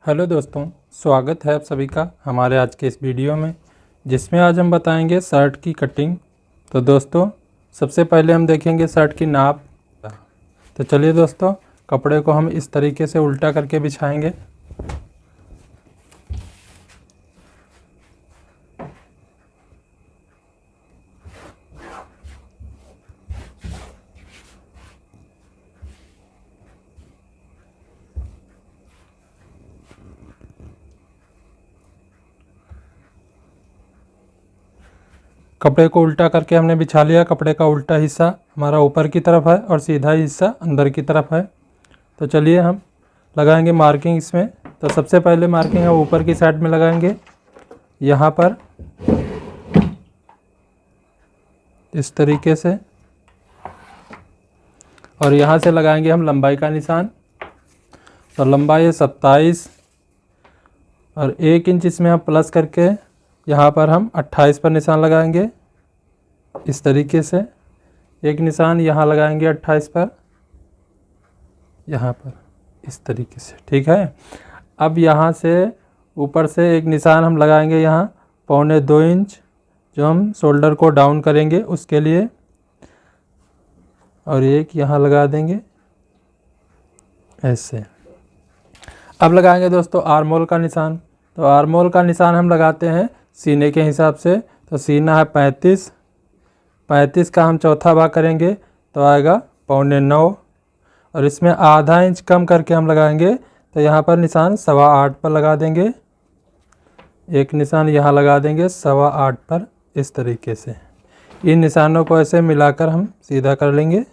Hello दोस्तों, स्वागत है आप सभी का हमारे आज के इस वीडियो में, जिसमें आज हम बताएंगे शर्ट की कटिंग। तो दोस्तों, सबसे पहले हम देखेंगे शर्ट की नाप। तो चलिए दोस्तों, कपड़े को हम इस तरीके से उल्टा करके बिछाएंगे। कपड़े को उल्टा करके हमने बिछा लिया। कपड़े का उल्टा हिस्सा हमारा ऊपर की तरफ है और सीधा हिस्सा अंदर की तरफ है। तो चलिए हम लगाएंगे मार्किंग इसमें। तो सबसे पहले मार्किंग है ऊपर की साइड में लगाएंगे, यहाँ पर इस तरीके से, और यहाँ से लगाएंगे हम लंबाई का निशान। तो लंबाई है 27 और 1 इंच इसमें हम प्लस करके यहाँ पर हम 28 पर निशान लगाएंगे। इस तरीके से एक निशान यहाँ लगाएंगे 28 पर, यहाँ पर इस तरीके से, ठीक है। अब यहाँ से ऊपर से एक निशान हम लगाएंगे यहाँ 1.25 इंच, जो हम शोल्डर को डाउन करेंगे उसके लिए, और एक यहाँ लगा देंगे ऐसे। अब लगाएंगे दोस्तों आर्म होल का निशान। तो आर्म होल का निशान हम लगाते हैं सीने के हिसाब से। तो सीना है 35 का हम चौथा भाग करेंगे तो आएगा 9.25, और इसमें आधा इंच कम करके हम लगाएंगे। तो यहाँ पर निशान 8.25 पर लगा देंगे। एक निशान यहाँ लगा देंगे 8.25 पर, इस तरीके से। इन निशानों को ऐसे मिलाकर हम सीधा कर लेंगे।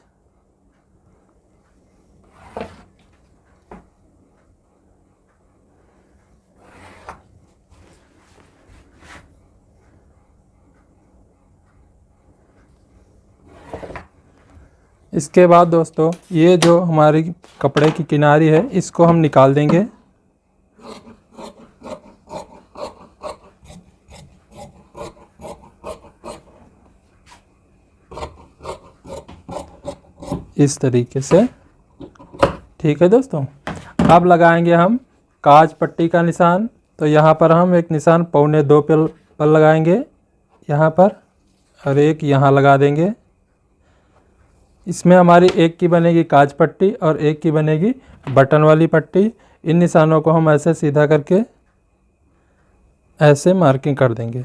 इसके बाद दोस्तों, ये जो हमारी कपड़े की किनारी है इसको हम निकाल देंगे। इस तरीके से, ठीक है दोस्तों। अब लगाएंगे हम काज पट्टी का निशान। तो यहाँ पर हम एक निशान 1.25 पर लगाएंगे यहाँ पर, और एक यहाँ लगा देंगे। इसमें हमारी एक की बनेगी काज पट्टी और एक की बनेगी बटन वाली पट्टी। इन निशानों को हम ऐसे सीधा करके ऐसे मार्किंग कर देंगे।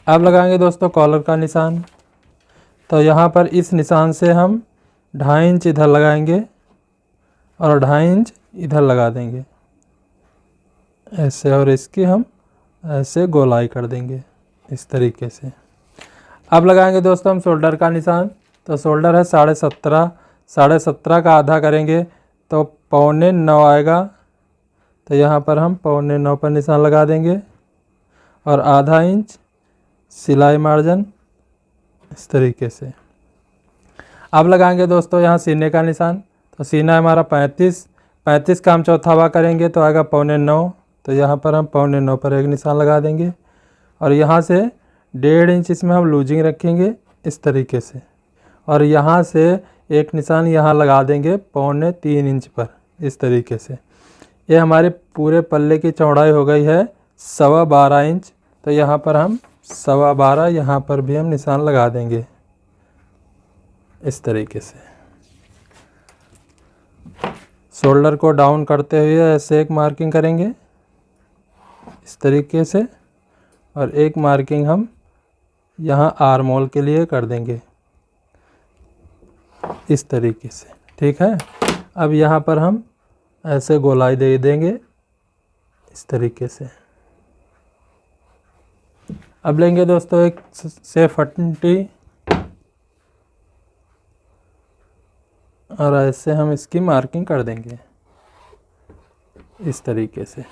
अब लगाएंगे दोस्तों कॉलर का निशान। तो यहाँ पर इस निशान से हम 2.5 इंच इधर लगाएंगे और 2.5 इंच इधर लगा देंगे ऐसे, और इसकी हम ऐसे गोलाई कर देंगे इस तरीके से। अब लगाएंगे दोस्तों हम शोल्डर का निशान। तो शोल्डर है 17.5 का आधा करेंगे तो 9.25 आएगा। तो यहाँ पर हम 9.25 पर निशान लगा देंगे, और आधा इंच सिलाई मार्जिन इस तरीके से। अब लगाएंगे दोस्तों यहाँ सीने का निशान। तो सीना हमारा 35 का हम चौथा भाग करेंगे तो आएगा 9.25। तो यहाँ पर हम 9.25 पर एक निशान लगा देंगे, और यहाँ से 1.5 इंच इसमें हम लूजिंग रखेंगे इस तरीके से, और यहाँ से एक निशान यहाँ लगा देंगे 3.25 इंच पर, इस तरीके से। ये हमारे पूरे पल्ले की चौड़ाई हो गई है 12.25 इंच। तो यहाँ पर हम 12.25, यहाँ पर भी हम निशान लगा देंगे इस तरीके से। शोल्डर को डाउन करते हुए ऐसे एक मार्किंग करेंगे इस तरीके से, और एक मार्किंग हम यहाँ आर्म होल के लिए कर देंगे इस तरीके से, ठीक है। अब यहाँ पर हम ऐसे गोलाई दे देंगे इस तरीके से। अब लेंगे दोस्तों एक सेफ हट्टी, और ऐसे हम इसकी मार्किंग कर देंगे इस तरीके से।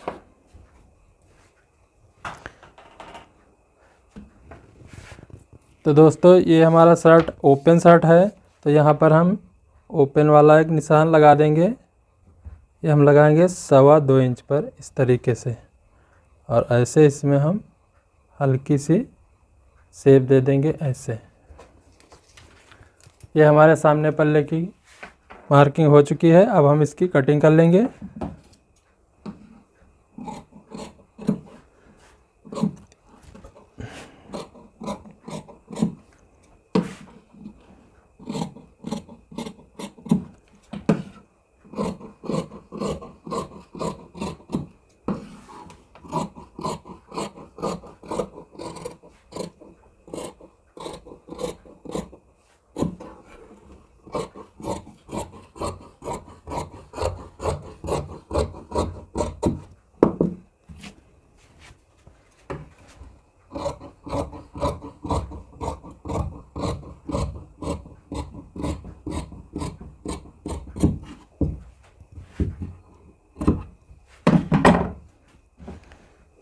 तो दोस्तों, ये हमारा शर्ट ओपन शर्ट है। तो यहाँ पर हम ओपन वाला एक निशान लगा देंगे। ये हम लगाएंगे 2.25 इंच पर इस तरीके से, और ऐसे इसमें हम हल्की सी शेप दे देंगे ऐसे। ये हमारे सामने पल्ले की मार्किंग हो चुकी है। अब हम इसकी कटिंग कर लेंगे।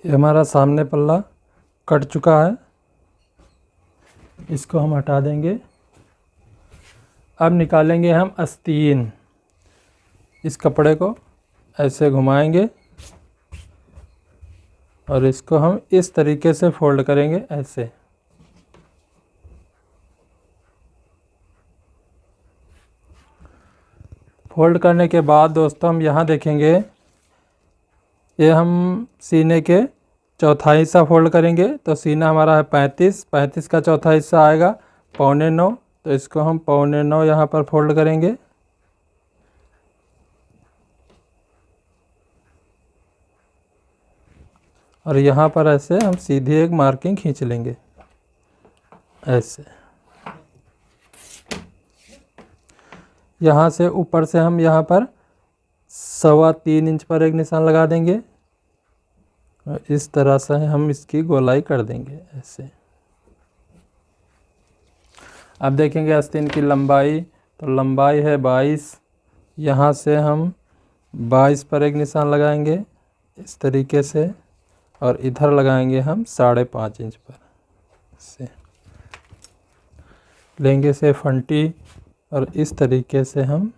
ये हमारा सामने पल्ला कट चुका है, इसको हम हटा देंगे। अब निकालेंगे हम आस्तीन। इस कपड़े को ऐसे घुमाएंगे और इसको हम इस तरीके से फोल्ड करेंगे ऐसे। फोल्ड करने के बाद दोस्तों हम यहाँ देखेंगे, ये हम सीने के चौथा हिस्सा फोल्ड करेंगे। तो सीना हमारा है 35 का चौथा हिस्सा आएगा 8.25। तो इसको हम 8.25 यहाँ पर फोल्ड करेंगे। और यहाँ पर ऐसे हम सीधी एक मार्किंग खींच लेंगे ऐसे। यहाँ से ऊपर से हम यहाँ पर 3.25 इंच पर एक निशान लगा देंगे और इस तरह से हम इसकी गोलाई कर देंगे ऐसे। अब देखेंगे आस्तीन की लंबाई, तो लंबाई है 22। यहाँ से हम 22 पर एक निशान लगाएंगे इस तरीके से और इधर लगाएंगे हम 5.5 इंच पर से। लेंगे से फंटी और इस तरीके से हम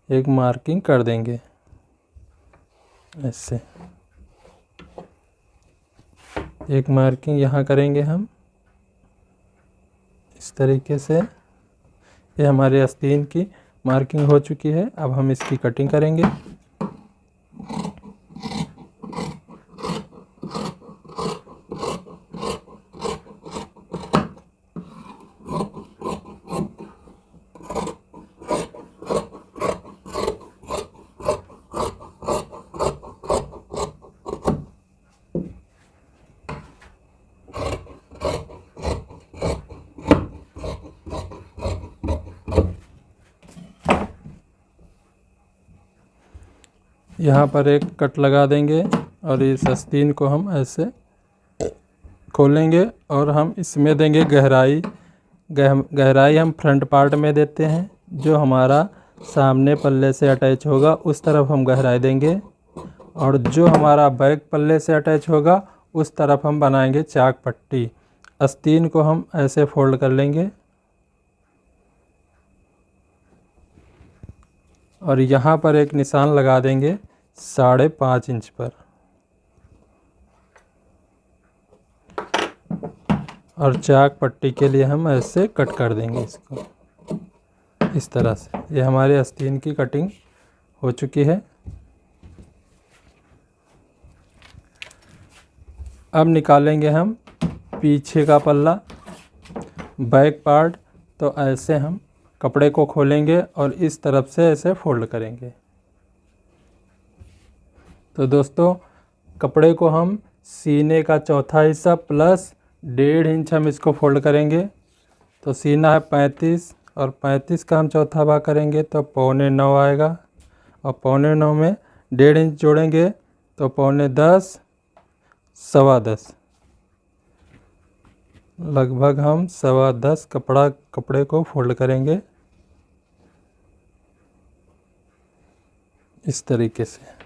एक मार्किंग कर देंगे ऐसे। एक मार्किंग यहाँ करेंगे हम इस तरीके से। ये हमारे आस्तीन की मार्किंग हो चुकी है। अब हम इसकी कटिंग करेंगे। यहाँ पर एक कट लगा देंगे और इस आस्तीन को हम ऐसे खोलेंगे और हम इसमें देंगे गहराई। गहराई हम फ्रंट पार्ट में देते हैं, जो हमारा सामने पल्ले से अटैच होगा उस तरफ हम गहराई देंगे और जो हमारा बैक पल्ले से अटैच होगा उस तरफ हम बनाएंगे चाक पट्टी। आस्तीन को हम ऐसे फोल्ड कर लेंगे और यहाँ पर एक निशान लगा देंगे 5.5 इंच पर और चाक पट्टी के लिए हम ऐसे कट कर देंगे इसको इस तरह से। ये हमारे आस्तीन की कटिंग हो चुकी है। अब निकालेंगे हम पीछे का पल्ला, बैक पार्ट। तो ऐसे हम कपड़े को खोलेंगे और इस तरफ से ऐसे फोल्ड करेंगे। तो दोस्तों कपड़े को हम सीने का चौथा हिस्सा प्लस 1.5 इंच हम इसको फोल्ड करेंगे। तो सीना है 35 और 35 का हम चौथा भाग करेंगे तो 8.25 आएगा और 8.25 में 1.5 इंच जोड़ेंगे तो 9.10, 10.15 लगभग हम 10.15 कपड़े को फोल्ड करेंगे इस तरीके से।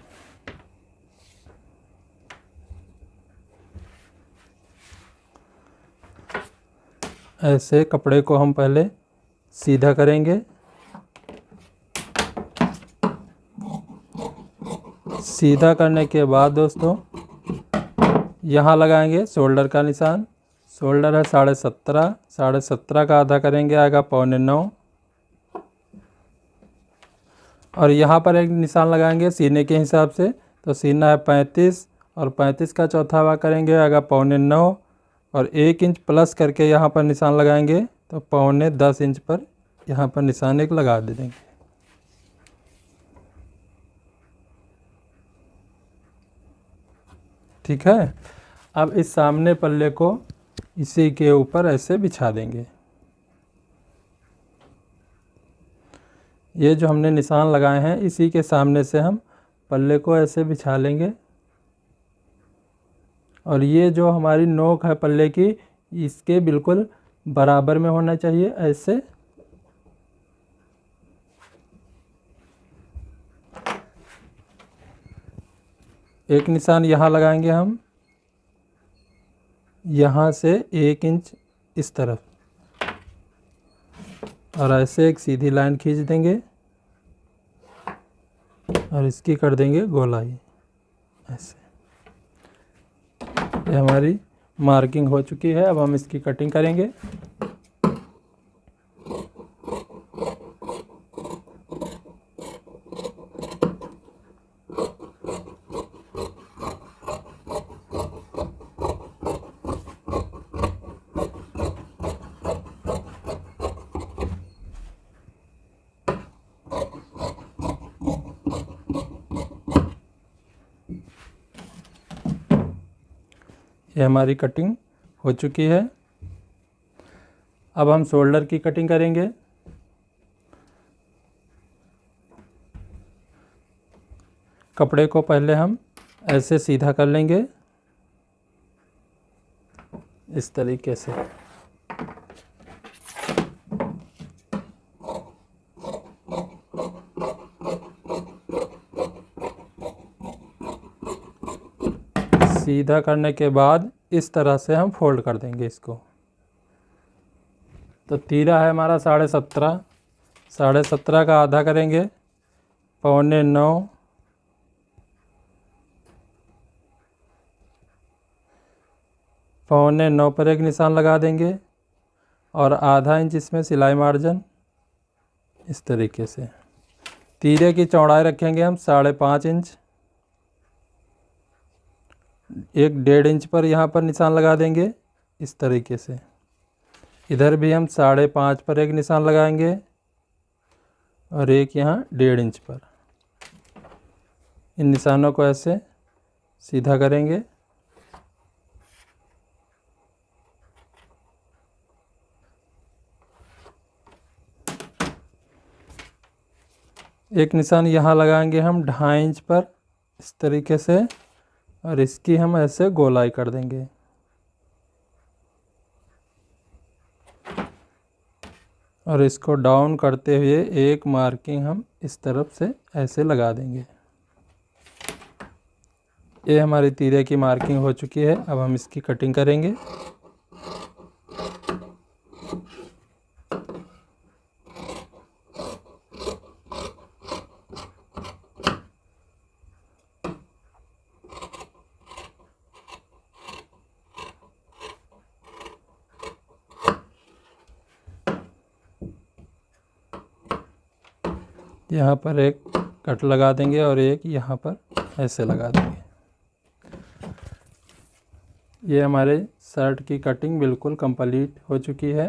ऐसे कपड़े को हम पहले सीधा करेंगे। सीधा करने के बाद दोस्तों यहाँ लगाएंगे शोल्डर का निशान। शोल्डर है 17.5, 17.5 का आधा करेंगे आएगा 9.25। और यहाँ पर एक निशान लगाएंगे सीने के हिसाब से। तो सीना है 35 और 35 का चौथा भाग करेंगे आगा 9.25 और 1 इंच प्लस करके यहाँ पर निशान लगाएंगे। तो 9.25 इंच पर यहाँ पर निशान एक लगा दे देंगे। ठीक है। अब इस सामने पल्ले को इसी के ऊपर ऐसे बिछा देंगे। ये जो हमने निशान लगाए हैं इसी के सामने से हम पल्ले को ऐसे बिछा लेंगे। और ये जो हमारी नोक है पल्ले की, इसके बिल्कुल बराबर में होना चाहिए ऐसे। एक निशान यहाँ लगाएंगे हम, यहाँ से 1 इंच इस तरफ, और ऐसे एक सीधी लाइन खींच देंगे और इसकी कर देंगे गोलाई ऐसे। ये हमारी मार्किंग हो चुकी है। अब हम इसकी कटिंग करेंगे। ये हमारी कटिंग हो चुकी है। अब हम शोल्डर की कटिंग करेंगे। कपड़े को पहले हम ऐसे सीधा कर लेंगे इस तरीके से। सीधा करने के बाद इस तरह से हम फोल्ड कर देंगे इसको। तो तीरा है हमारा 17.5, 17.5 का आधा करेंगे 9.25, 9.25 पर एक निशान लगा देंगे और आधा इंच इसमें सिलाई मार्जिन इस तरीके से। तीरे की चौड़ाई रखेंगे हम 5.5 इंच। 1.5 इंच पर यहाँ पर निशान लगा देंगे इस तरीके से। इधर भी हम 5.5 पर एक निशान लगाएंगे और एक यहाँ 1.5 इंच पर। इन निशानों को ऐसे सीधा करेंगे। एक निशान यहाँ लगाएंगे हम 2.5 इंच पर इस तरीके से, और इसकी हम ऐसे गोलाई कर देंगे। और इसको डाउन करते हुए एक मार्किंग हम इस तरफ से ऐसे लगा देंगे। ये हमारी तीरे की मार्किंग हो चुकी है। अब हम इसकी कटिंग करेंगे। यहाँ पर एक कट लगा देंगे और एक यहाँ पर ऐसे लगा देंगे। ये हमारे शर्ट की कटिंग बिल्कुल कंप्लीट हो चुकी है।